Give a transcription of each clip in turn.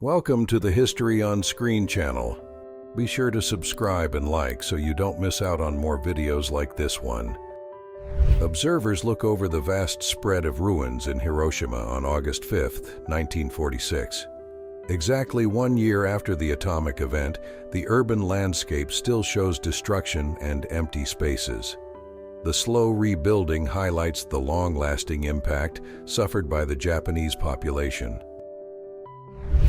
Welcome to the History on Screen channel. Be sure to subscribe and like so you don't miss out on more videos like this one. Observers look over the vast spread of ruins in Hiroshima on August 5, 1946. Exactly 1 year after the atomic event, the urban landscape still shows destruction and empty spaces. The slow rebuilding highlights the long-lasting impact suffered by the Japanese population.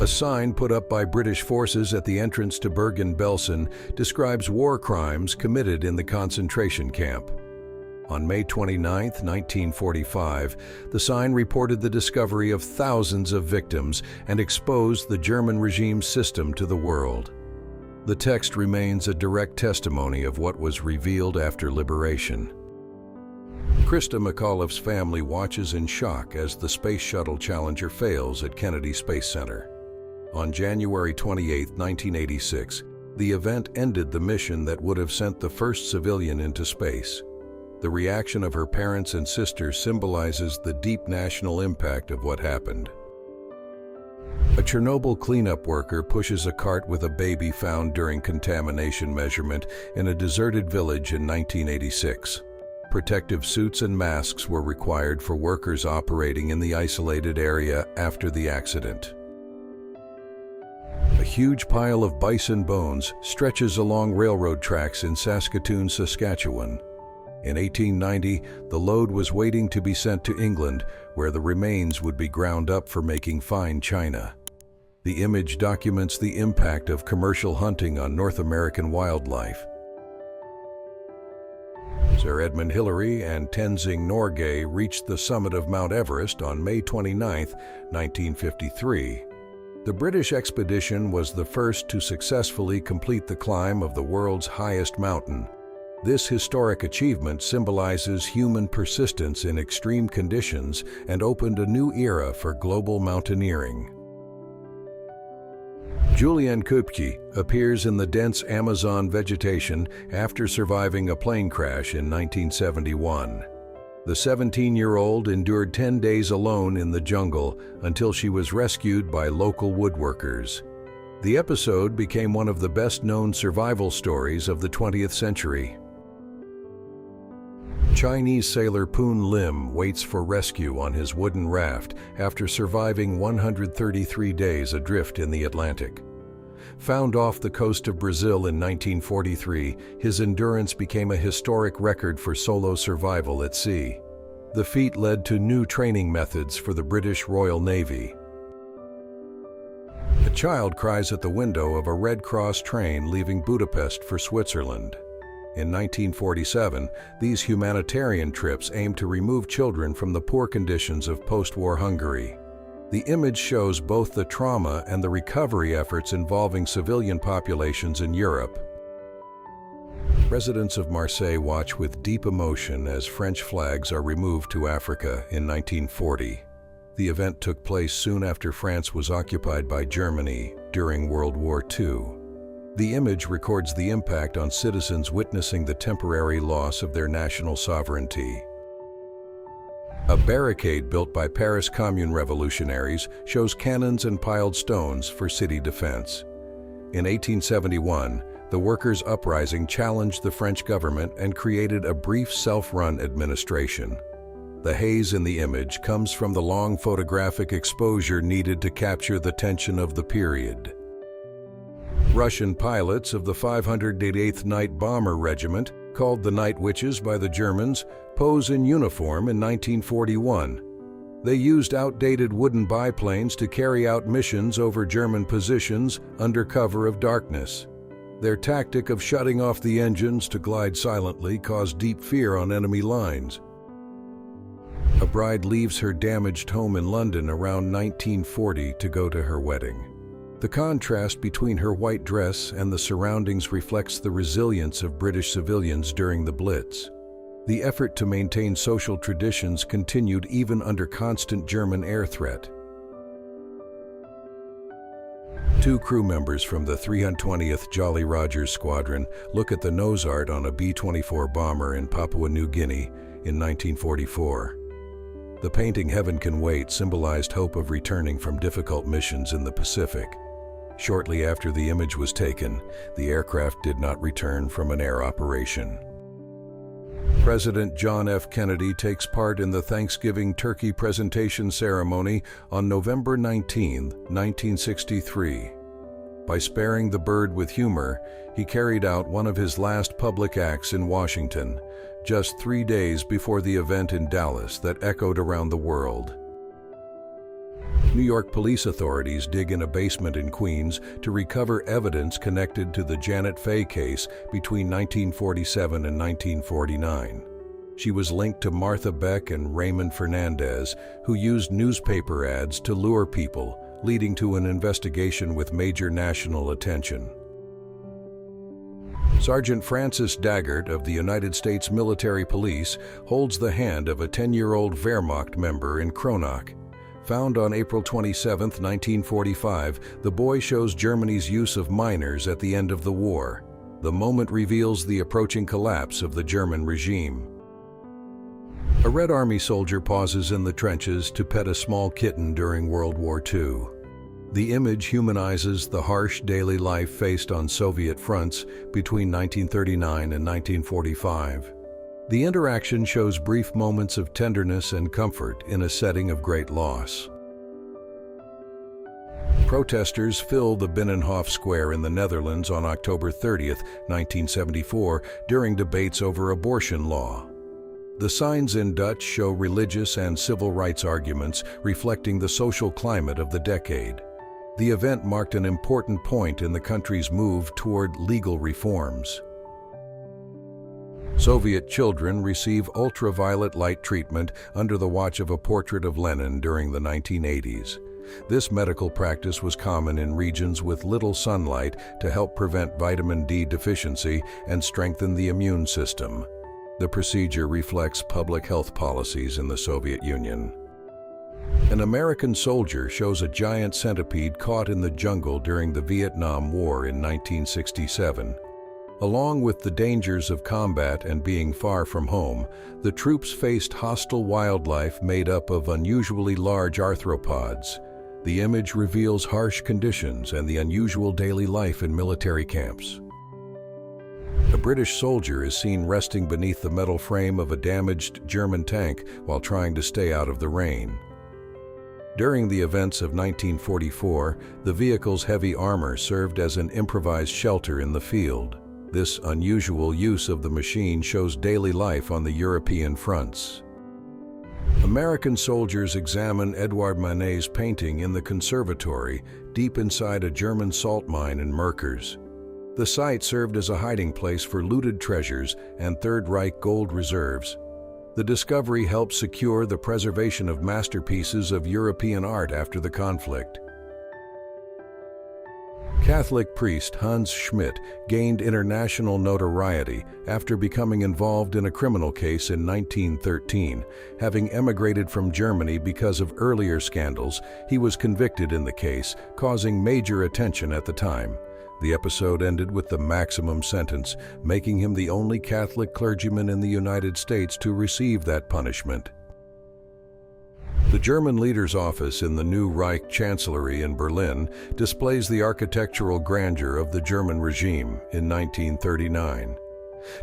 A sign put up by British forces at the entrance to Bergen-Belsen describes war crimes committed in the concentration camp. On May 29, 1945, the sign reported the discovery of thousands of victims and exposed the German regime's system to the world. The text remains a direct testimony of what was revealed after liberation. Krista McAuliffe's family watches in shock as the Space Shuttle Challenger fails at Kennedy Space Center. On January 28, 1986, the event ended the mission that would have sent the first civilian into space. The reaction of her parents and sisters symbolizes the deep national impact of what happened. A Chernobyl cleanup worker pushes a cart with a baby found during contamination measurement in a deserted village in 1986. Protective suits and masks were required for workers operating in the isolated area after the accident. A huge pile of bison bones stretches along railroad tracks in Saskatoon, Saskatchewan. In 1890, the load was waiting to be sent to England, where the remains would be ground up for making fine china. The image documents the impact of commercial hunting on North American wildlife. Sir Edmund Hillary and Tenzing Norgay reached the summit of Mount Everest on May 29, 1953. The British expedition was the first to successfully complete the climb of the world's highest mountain. This historic achievement symbolizes human persistence in extreme conditions and opened a new era for global mountaineering. Julian Kupke appears in the dense Amazon vegetation after surviving a plane crash in 1971. The 17-year-old endured 10 days alone in the jungle until she was rescued by local woodworkers. The episode became one of the best-known survival stories of the 20th century. Chinese sailor Poon Lim waits for rescue on his wooden raft after surviving 133 days adrift in the Atlantic. Found off the coast of Brazil in 1943, his endurance became a historic record for solo survival at sea. The feat led to new training methods for the British Royal Navy. A child cries at the window of a Red Cross train leaving Budapest for Switzerland. In 1947, these humanitarian trips aimed to remove children from the poor conditions of post-war Hungary. The image shows both the trauma and the recovery efforts involving civilian populations in Europe. Residents of Marseille watch with deep emotion as French flags are removed to Africa in 1940. The event took place soon after France was occupied by Germany during World War II. The image records the impact on citizens witnessing the temporary loss of their national sovereignty. A barricade built by Paris Commune revolutionaries shows cannons and piled stones for city defense. In 1871, the workers' uprising challenged the French government and created a brief self-run administration. The haze in the image comes from the long photographic exposure needed to capture the tension of the period. Russian pilots of the 588th Night Bomber Regiment, called the Night Witches by the Germans, pose in uniform in 1941. They used outdated wooden biplanes to carry out missions over German positions under cover of darkness. Their tactic of shutting off the engines to glide silently caused deep fear on enemy lines. A bride leaves her damaged home in London around 1940 to go to her wedding. The contrast between her white dress and the surroundings reflects the resilience of British civilians during the Blitz. The effort to maintain social traditions continued even under constant German air threat. Two crew members from the 320th Jolly Rogers Squadron look at the nose art on a B-24 bomber in Papua New Guinea in 1944. The painting "Heaven Can Wait" symbolized hope of returning from difficult missions in the Pacific. Shortly after the image was taken, the aircraft did not return from an air operation. President John F. Kennedy takes part in the Thanksgiving turkey presentation ceremony on November 19, 1963. By sparing the bird with humor, he carried out one of his last public acts in Washington, just 3 days before the event in Dallas that echoed around the world. New York police authorities dig in a basement in Queens to recover evidence connected to the Janet Fay case between 1947 and 1949. She was linked to Martha Beck and Raymond Fernandez, who used newspaper ads to lure people, leading to an investigation with major national attention. Sergeant Francis Daggert of the United States Military Police holds the hand of a 10-year-old Wehrmacht member in Kronach. Found on April 27, 1945, the boy shows Germany's use of miners at the end of the war. The moment reveals the approaching collapse of the German regime. A Red Army soldier pauses in the trenches to pet a small kitten during World War II. The image humanizes the harsh daily life faced on Soviet fronts between 1939 and 1945. The interaction shows brief moments of tenderness and comfort in a setting of great loss. Protesters fill the Binnenhof Square in the Netherlands on October 30, 1974, during debates over abortion law. The signs in Dutch show religious and civil rights arguments reflecting the social climate of the decade. The event marked an important point in the country's move toward legal reforms. Soviet children receive ultraviolet light treatment under the watch of a portrait of Lenin during the 1980s. This medical practice was common in regions with little sunlight to help prevent vitamin D deficiency and strengthen the immune system. The procedure reflects public health policies in the Soviet Union. An American soldier shows a giant centipede caught in the jungle during the Vietnam War in 1967. Along with the dangers of combat and being far from home, the troops faced hostile wildlife made up of unusually large arthropods. The image reveals harsh conditions and the unusual daily life in military camps. A British soldier is seen resting beneath the metal frame of a damaged German tank while trying to stay out of the rain. During the events of 1944, the vehicle's heavy armor served as an improvised shelter in the field. This unusual use of the machine shows daily life on the European fronts. American soldiers examine Edouard Manet's painting in the conservatory deep inside a German salt mine in Merkers. The site served as a hiding place for looted treasures and Third Reich gold reserves. The discovery helped secure the preservation of masterpieces of European art after the conflict. Catholic priest Hans Schmidt gained international notoriety after becoming involved in a criminal case in 1913. Having emigrated from Germany because of earlier scandals, he was convicted in the case, causing major attention at the time. The episode ended with the maximum sentence, making him the only Catholic clergyman in the United States to receive that punishment. The German leader's office in the new Reich Chancellery in Berlin displays the architectural grandeur of the German regime in 1939.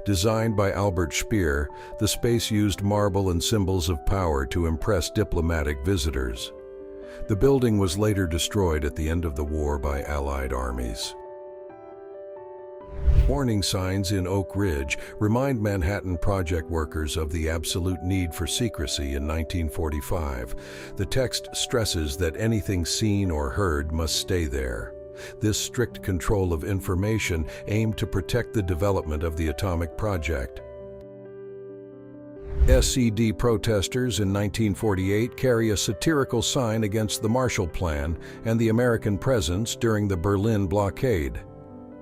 Designed by Albert Speer, the space used marble and symbols of power to impress diplomatic visitors. The building was later destroyed at the end of the war by Allied armies. Warning signs in Oak Ridge remind Manhattan Project workers of the absolute need for secrecy in 1945. The text stresses that anything seen or heard must stay there. This strict control of information aimed to protect the development of the atomic project. SED protesters in 1948 carry a satirical sign against the Marshall Plan and the American presence during the Berlin blockade.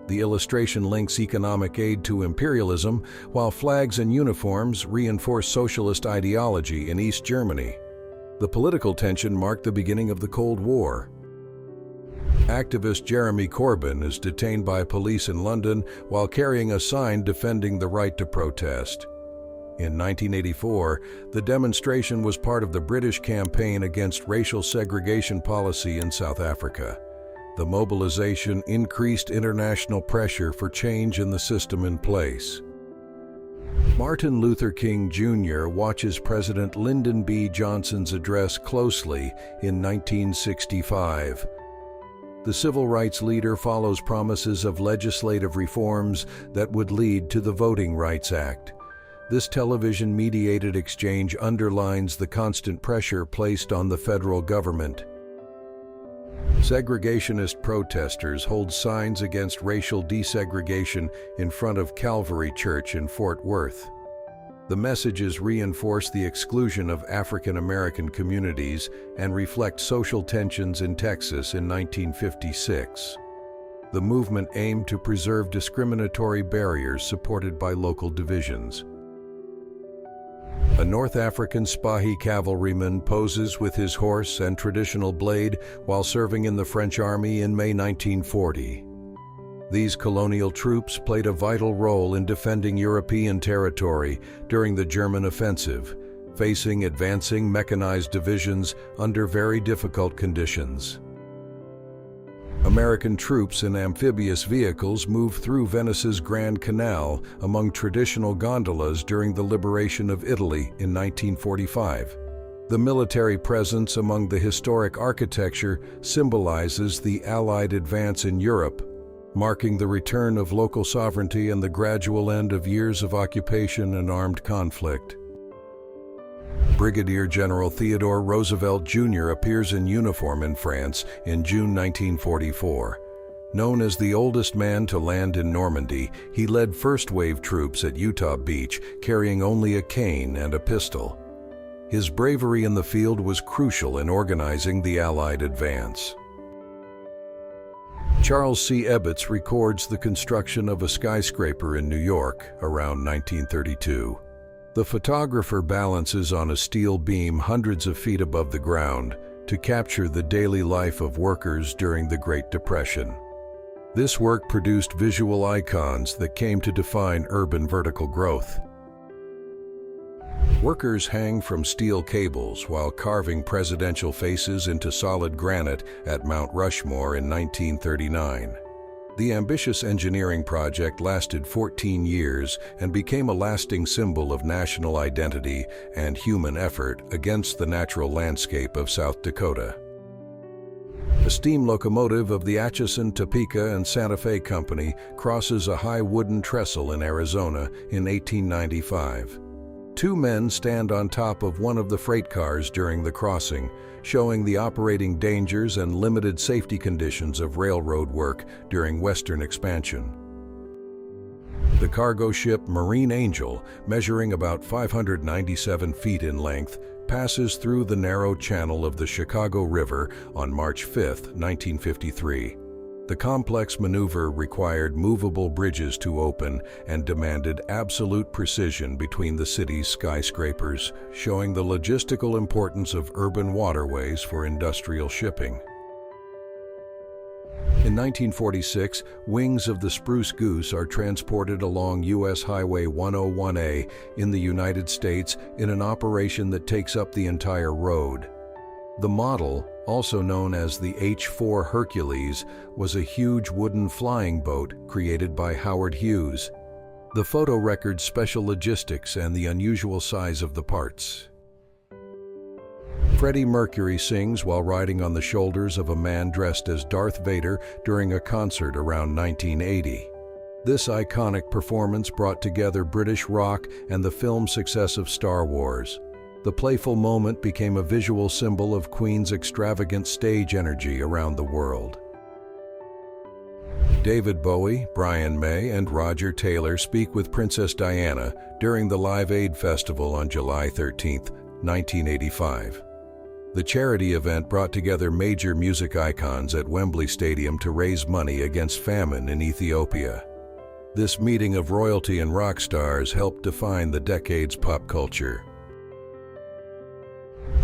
The illustration links economic aid to imperialism, while flags and uniforms reinforce socialist ideology in East Germany. The political tension marked the beginning of the Cold War. Activist Jeremy Corbyn is detained by police in London while carrying a sign defending the right to protest. In 1984, the demonstration was part of the British campaign against racial segregation policy in South Africa. The mobilization increased international pressure for change in the system in place. Martin Luther King Jr. watches President Lyndon B. Johnson's address closely in 1965. The civil rights leader follows promises of legislative reforms that would lead to the Voting Rights Act. This television-mediated exchange underlines the constant pressure placed on the federal government. Segregationist protesters hold signs against racial desegregation in front of Calvary Church in Fort Worth. The messages reinforce the exclusion of African American communities and reflect social tensions in Texas in 1956. The movement aimed to preserve discriminatory barriers supported by local divisions. A North African Spahi cavalryman poses with his horse and traditional blade while serving in the French army in May 1940. These colonial troops played a vital role in defending European territory during the German offensive, facing advancing mechanized divisions under very difficult conditions. American troops in amphibious vehicles moved through Venice's Grand Canal among traditional gondolas during the liberation of Italy in 1945. The military presence among the historic architecture symbolizes the Allied advance in Europe, marking the return of local sovereignty and the gradual end of years of occupation and armed conflict. Brigadier General Theodore Roosevelt Jr. appears in uniform in France in June 1944. Known as the oldest man to land in Normandy, he led first-wave troops at Utah Beach, carrying only a cane and a pistol. His bravery in the field was crucial in organizing the Allied advance. Charles C. Ebbets records the construction of a skyscraper in New York around 1932. The photographer balances on a steel beam hundreds of feet above the ground to capture the daily life of workers during the Great Depression. This work produced visual icons that came to define urban vertical growth. Workers hang from steel cables while carving presidential faces into solid granite at Mount Rushmore in 1939. The ambitious engineering project lasted 14 years and became a lasting symbol of national identity and human effort against the natural landscape of South Dakota. A steam locomotive of the Atchison, Topeka, and Santa Fe Company crosses a high wooden trestle in Arizona in 1895. Two men stand on top of one of the freight cars during the crossing, showing the operating dangers and limited safety conditions of railroad work during Western expansion. The cargo ship Marine Angel, measuring about 597 feet in length, passes through the narrow channel of the Chicago River on March 5, 1953. The complex maneuver required movable bridges to open and demanded absolute precision between the city's skyscrapers, showing the logistical importance of urban waterways for industrial shipping. In 1946, wings of the Spruce Goose are transported along U.S. Highway 101A in the United States in an operation that takes up the entire road. The model, also known as the H-4 Hercules, was a huge wooden flying boat created by Howard Hughes. The photo records special logistics and the unusual size of the parts. Freddie Mercury sings while riding on the shoulders of a man dressed as Darth Vader during a concert around 1980. This iconic performance brought together British rock and the film success of Star Wars. The playful moment became a visual symbol of Queen's extravagant stage energy around the world. David Bowie, Brian May, and Roger Taylor speak with Princess Diana during the Live Aid Festival on July 13, 1985. The charity event brought together major music icons at Wembley Stadium to raise money against famine in Ethiopia. This meeting of royalty and rock stars helped define the decade's pop culture.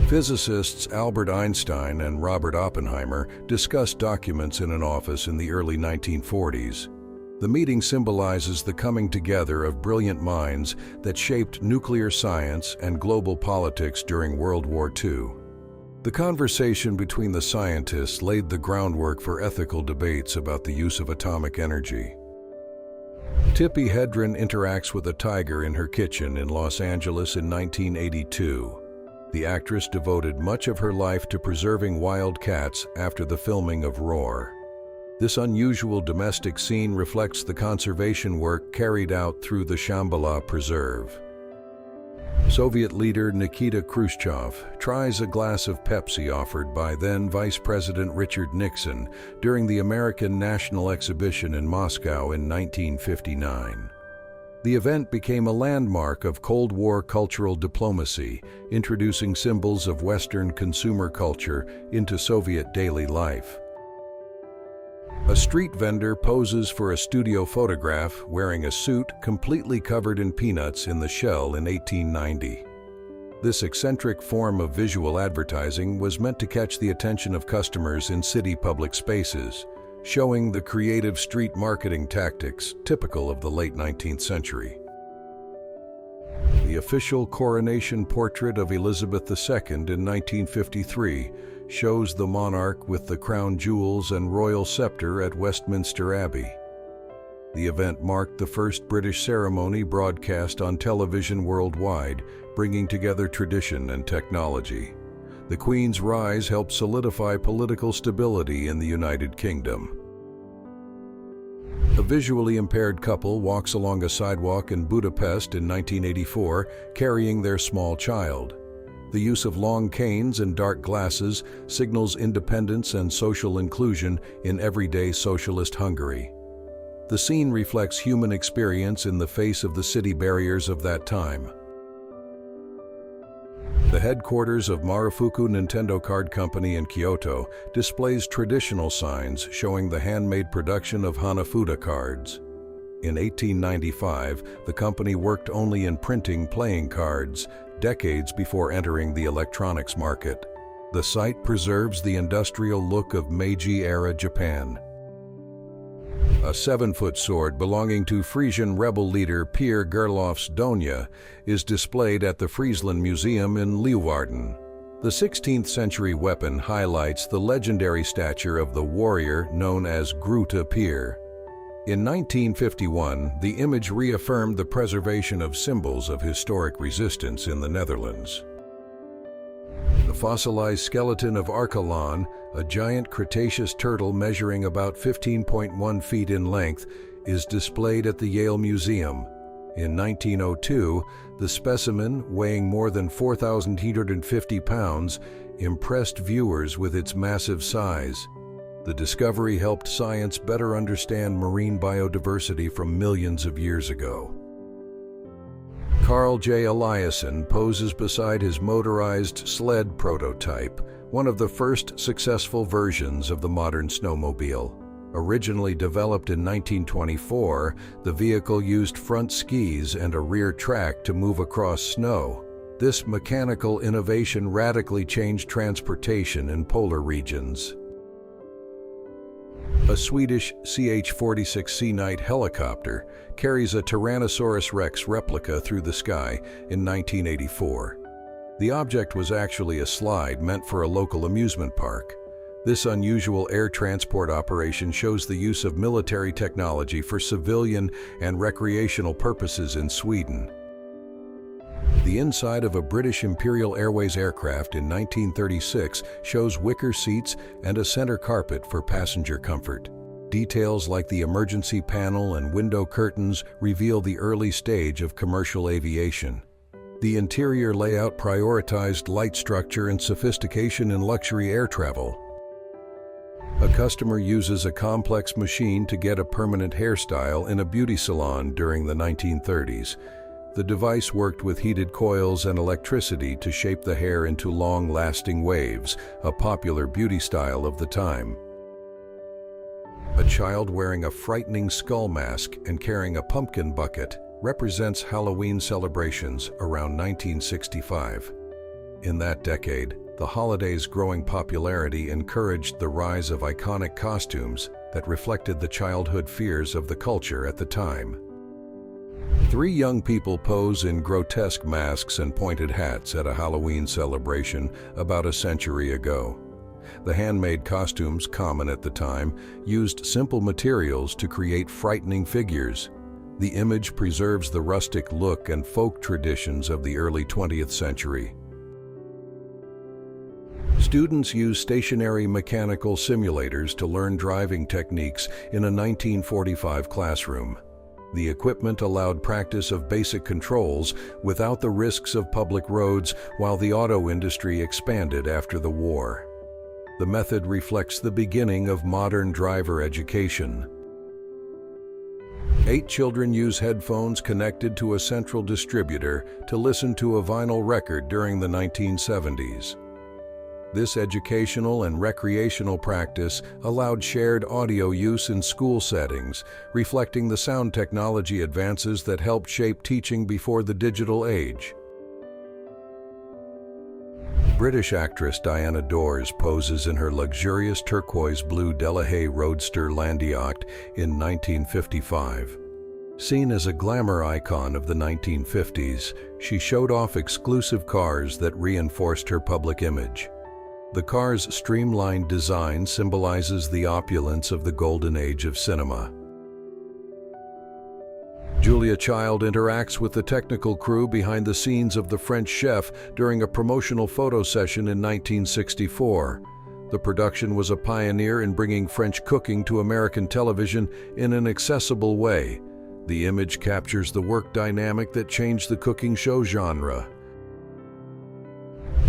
Physicists Albert Einstein and Robert Oppenheimer discussed documents in an office in the early 1940s. The meeting symbolizes the coming together of brilliant minds that shaped nuclear science and global politics during World War II. The conversation between the scientists laid the groundwork for ethical debates about the use of atomic energy. Tippi Hedren interacts with a tiger in her kitchen in Los Angeles in 1982. The actress devoted much of her life to preserving wild cats after the filming of Roar. This unusual domestic scene reflects the conservation work carried out through the Shambhala Preserve. Soviet leader Nikita Khrushchev tries a glass of Pepsi offered by then Vice President Richard Nixon during the American National Exhibition in Moscow in 1959. The event became a landmark of Cold War cultural diplomacy, introducing symbols of Western consumer culture into Soviet daily life. A street vendor poses for a studio photograph wearing a suit completely covered in peanuts in the shell in 1890. This eccentric form of visual advertising was meant to catch the attention of customers in city public spaces, showing the creative street marketing tactics typical of the late 19th century. The official coronation portrait of Elizabeth II in 1953 shows the monarch with the crown jewels and royal scepter at Westminster Abbey. The event marked the first British ceremony broadcast on television worldwide, bringing together tradition and technology. The Queen's rise helped solidify political stability in the United Kingdom. A visually impaired couple walks along a sidewalk in Budapest in 1984, carrying their small child. The use of long canes and dark glasses signals independence and social inclusion in everyday socialist Hungary. The scene reflects human experience in the face of the city barriers of that time. The headquarters of Marufuku Nintendo Card Company in Kyoto displays traditional signs showing the handmade production of Hanafuda cards. In 1895, the company worked only in printing playing cards, decades before entering the electronics market. The site preserves the industrial look of Meiji-era Japan. A 7-foot sword belonging to Frisian rebel leader Peer Gerlof's Donia is displayed at the Friesland Museum in Leeuwarden. The 16th century weapon highlights the legendary stature of the warrior known as Grote Peer. In 1951, the image reaffirmed the preservation of symbols of historic resistance in the Netherlands. The fossilized skeleton of Archelon, a giant Cretaceous turtle measuring about 15.1 feet in length, is displayed at the Yale Museum. In 1902, the specimen, weighing more than 4,850 pounds, impressed viewers with its massive size. The discovery helped science better understand marine biodiversity from millions of years ago. Carl J. Eliasson poses beside his motorized sled prototype, one of the first successful versions of the modern snowmobile. Originally developed in 1924, the vehicle used front skis and a rear track to move across snow. This mechanical innovation radically changed transportation in polar regions. A Swedish CH-46 Sea Knight helicopter carries a Tyrannosaurus Rex replica through the sky in 1984. The object was actually a slide meant for a local amusement park. This unusual air transport operation shows the use of military technology for civilian and recreational purposes in Sweden. The inside of a British Imperial Airways aircraft in 1936 shows wicker seats and a center carpet for passenger comfort. Details like the emergency panel and window curtains reveal the early stage of commercial aviation. The interior layout prioritized light structure and sophistication in luxury air travel. A customer uses a complex machine to get a permanent hairstyle in a beauty salon during the 1930s. The device worked with heated coils and electricity to shape the hair into long-lasting waves, a popular beauty style of the time. A child wearing a frightening skull mask and carrying a pumpkin bucket represents Halloween celebrations around 1965. In that decade, the holiday's growing popularity encouraged the rise of iconic costumes that reflected the childhood fears of the culture at the time. Three young people pose in grotesque masks and pointed hats at a Halloween celebration about a century ago. The handmade costumes, common at the time, used simple materials to create frightening figures. The image preserves the rustic look and folk traditions of the early 20th century. Students use stationary mechanical simulators to learn driving techniques in a 1945 classroom. The equipment allowed practice of basic controls without the risks of public roads while the auto industry expanded after the war. The method reflects the beginning of modern driver education. 8 children use headphones connected to a central distributor to listen to a vinyl record during the 1970s. This educational and recreational practice allowed shared audio use in school settings, reflecting the sound technology advances that helped shape teaching before the digital age. British actress Diana Dors poses in her luxurious turquoise blue Delahaye Roadster Land Yacht in 1955. Seen as a glamour icon of the 1950s, she showed off exclusive cars that reinforced her public image. The car's streamlined design symbolizes the opulence of the golden age of cinema. Julia Child interacts with the technical crew behind the scenes of The French Chef during a promotional photo session in 1964. The production was a pioneer in bringing French cooking to American television in an accessible way. The image captures the work dynamic that changed the cooking show genre.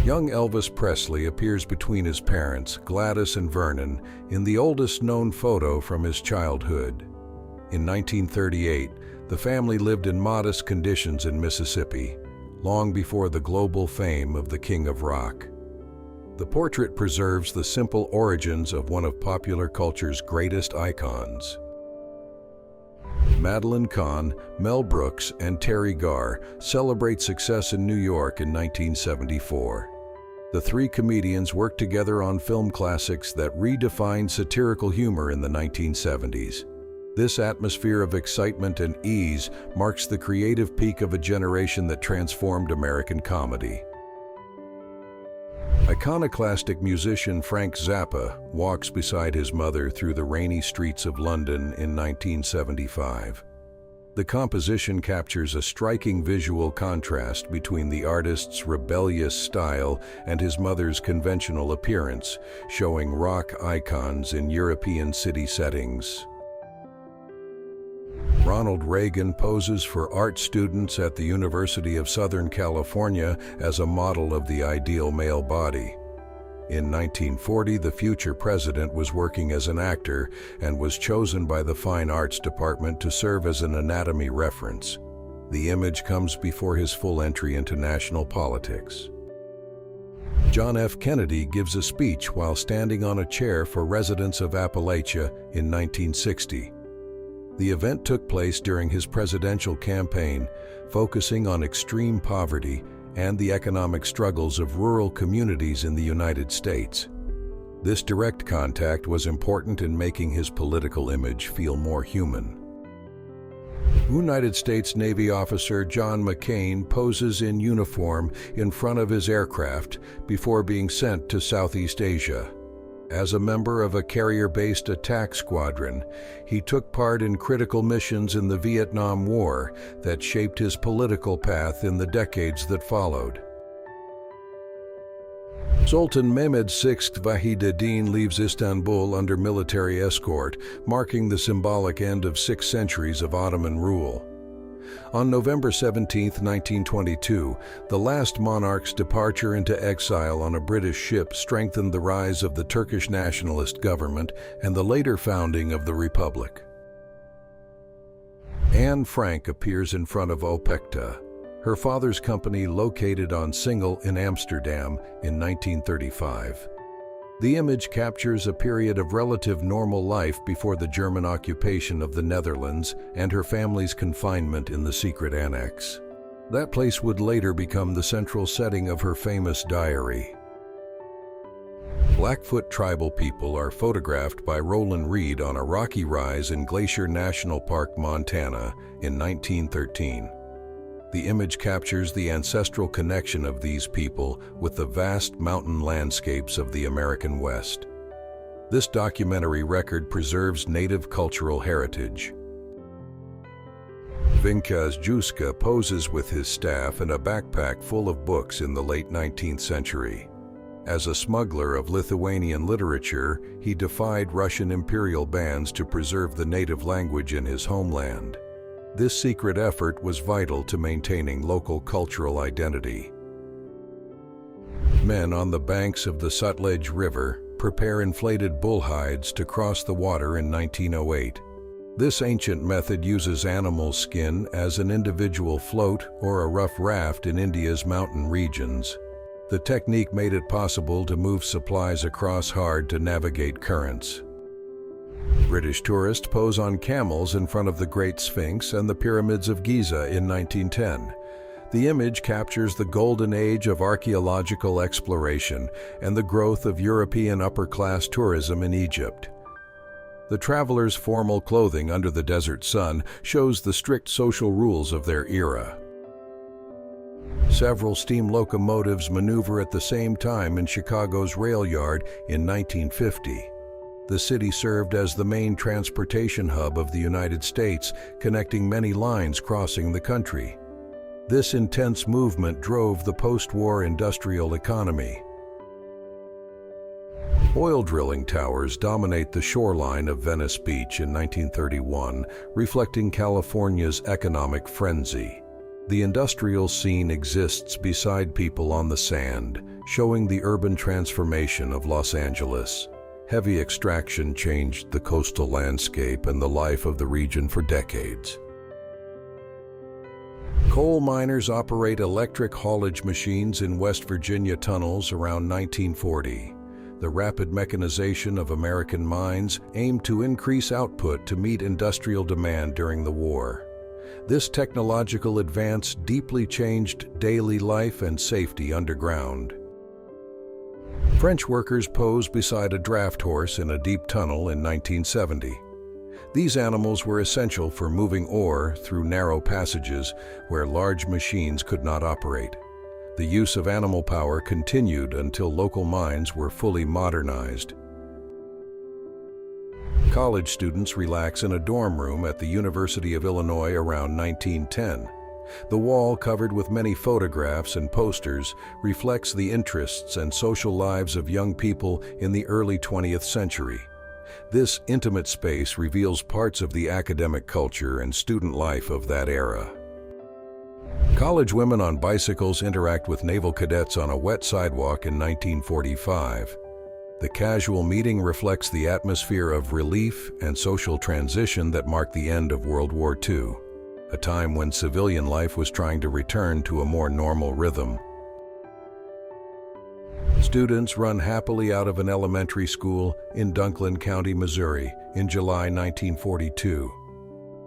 Young Elvis Presley appears between his parents, Gladys and Vernon, in the oldest known photo from his childhood. In 1938, the family lived in modest conditions in Mississippi, long before the global fame of the King of Rock. The portrait preserves the simple origins of one of popular culture's greatest icons. Madeline Kahn, Mel Brooks, and Terry Garr celebrate success in New York in 1974. The three comedians worked together on film classics that redefined satirical humor in the 1970s. This atmosphere of excitement and ease marks the creative peak of a generation that transformed American comedy. Iconoclastic musician Frank Zappa walks beside his mother through the rainy streets of London in 1975. The composition captures a striking visual contrast between the artist's rebellious style and his mother's conventional appearance, showing rock icons in European city settings. Ronald Reagan poses for art students at the University of Southern California as a model of the ideal male body. In 1940, the future president was working as an actor and was chosen by the Fine Arts Department to serve as an anatomy reference. The image comes before his full entry into national politics. John F. Kennedy gives a speech while standing on a chair for residents of Appalachia in 1960. The event took place during his presidential campaign, focusing on extreme poverty and the economic struggles of rural communities in the United States. This direct contact was important in making his political image feel more human. United States Navy officer John McCain poses in uniform in front of his aircraft before being sent to Southeast Asia. As a member of a carrier-based attack squadron, he took part in critical missions in the Vietnam War that shaped his political path in the decades that followed. Sultan Mehmed VI Vahiduddin leaves Istanbul under military escort, marking the symbolic end of 6 centuries of Ottoman rule. On November 17, 1922, the last monarch's departure into exile on a British ship strengthened the rise of the Turkish nationalist government and the later founding of the Republic. Anne Frank appears in front of Opekta, her father's company located on Singel in Amsterdam in 1935. The image captures a period of relative normal life before the German occupation of the Netherlands and her family's confinement in the secret annex. That place would later become the central setting of her famous diary. Blackfoot tribal people are photographed by Roland Reed on a rocky rise in Glacier National Park, Montana, in 1913. The image captures the ancestral connection of these people with the vast mountain landscapes of the American West. This documentary record preserves native cultural heritage. Vincas Juska poses with his staff and a backpack full of books in the late 19th century. As a smuggler of Lithuanian literature, he defied Russian imperial bans to preserve the native language in his homeland. This secret effort was vital to maintaining local cultural identity. Men on the banks of the Sutlej River prepare inflated bull hides to cross the water in 1908. This ancient method uses animal skin as an individual float or a rough raft in India's mountain regions. The technique made it possible to move supplies across hard-to-navigate currents. British tourists pose on camels in front of the Great Sphinx and the Pyramids of Giza in 1910. The image captures the golden age of archaeological exploration and the growth of European upper-class tourism in Egypt. The travelers' formal clothing under the desert sun shows the strict social rules of their era. Several steam locomotives maneuver at the same time in Chicago's rail yard in 1950. The city served as the main transportation hub of the United States, connecting many lines crossing the country. This intense movement drove the post-war industrial economy. Oil drilling towers dominate the shoreline of Venice Beach in 1931, reflecting California's economic frenzy. The industrial scene exists beside people on the sand, showing the urban transformation of Los Angeles. Heavy extraction changed the coastal landscape and the life of the region for decades. Coal miners operate electric haulage machines in West Virginia tunnels around 1940. The rapid mechanization of American mines aimed to increase output to meet industrial demand during the war. This technological advance deeply changed daily life and safety underground. French workers pose beside a draft horse in a deep tunnel in 1970. These animals were essential for moving ore through narrow passages where large machines could not operate. The use of animal power continued until local mines were fully modernized. College students relax in a dorm room at the University of Illinois around 1910. The wall, covered with many photographs and posters, reflects the interests and social lives of young people in the early 20th century. This intimate space reveals parts of the academic culture and student life of that era. College women on bicycles interact with naval cadets on a wet sidewalk in 1945. The casual meeting reflects the atmosphere of relief and social transition that marked the end of World War II, a time when civilian life was trying to return to a more normal rhythm. Students run happily out of an elementary school in Dunklin County, Missouri, in July 1942.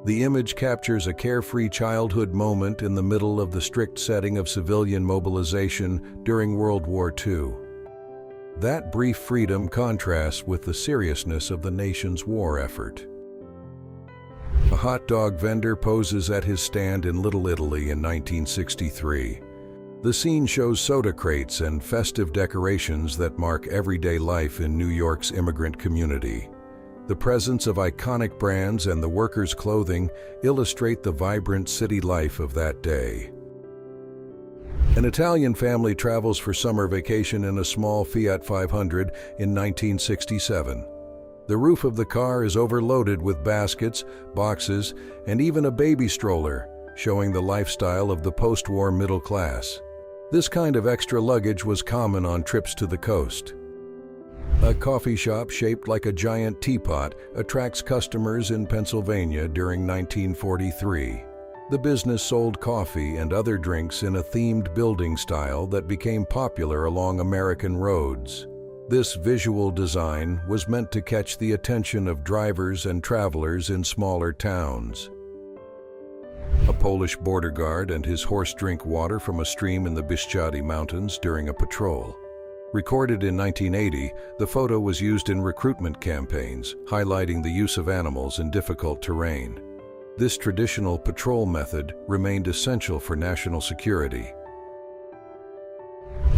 The image captures a carefree childhood moment in the middle of the strict setting of civilian mobilization during World War II. That brief freedom contrasts with the seriousness of the nation's war effort. A hot dog vendor poses at his stand in Little Italy in 1963. The scene shows soda crates and festive decorations that mark everyday life in New York's immigrant community. The presence of iconic brands and the workers' clothing illustrate the vibrant city life of that day. An Italian family travels for summer vacation in a small Fiat 500 in 1967. The roof of the car is overloaded with baskets, boxes, and even a baby stroller, showing the lifestyle of the post-war middle class. This kind of extra luggage was common on trips to the coast. A coffee shop shaped like a giant teapot attracts customers in Pennsylvania during 1943. The business sold coffee and other drinks in a themed building style that became popular along American roads. This visual design was meant to catch the attention of drivers and travelers in smaller towns. A Polish border guard and his horse drink water from a stream in the Bieszczady Mountains during a patrol. Recorded in 1980, the photo was used in recruitment campaigns, highlighting the use of animals in difficult terrain. This traditional patrol method remained essential for national security.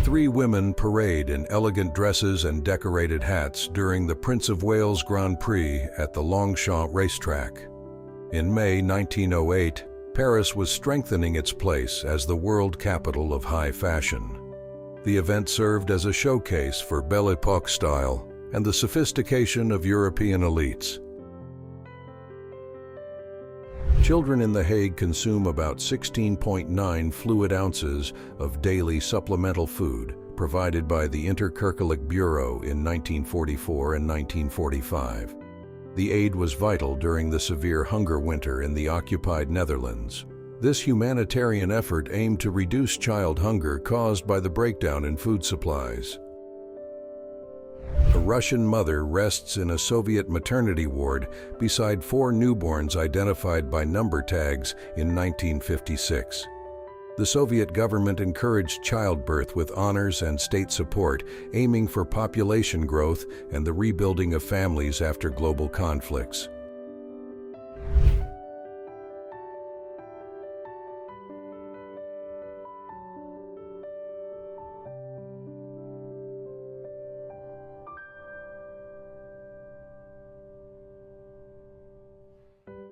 3 women parade in elegant dresses and decorated hats during the Prince of Wales Grand Prix at the Longchamp racetrack. In May 1908, Paris was strengthening its place as the world capital of high fashion. The event served as a showcase for Belle Époque style and the sophistication of European elites. Children in The Hague consume about 16.9 fluid ounces of daily supplemental food provided by the Interkerkelijk Bureau in 1944 and 1945. The aid was vital during the severe hunger winter in the occupied Netherlands. This humanitarian effort aimed to reduce child hunger caused by the breakdown in food supplies. A Russian mother rests in a Soviet maternity ward beside 4 newborns identified by number tags in 1956. The Soviet government encouraged childbirth with honors and state support, aiming for population growth and the rebuilding of families after global conflicts.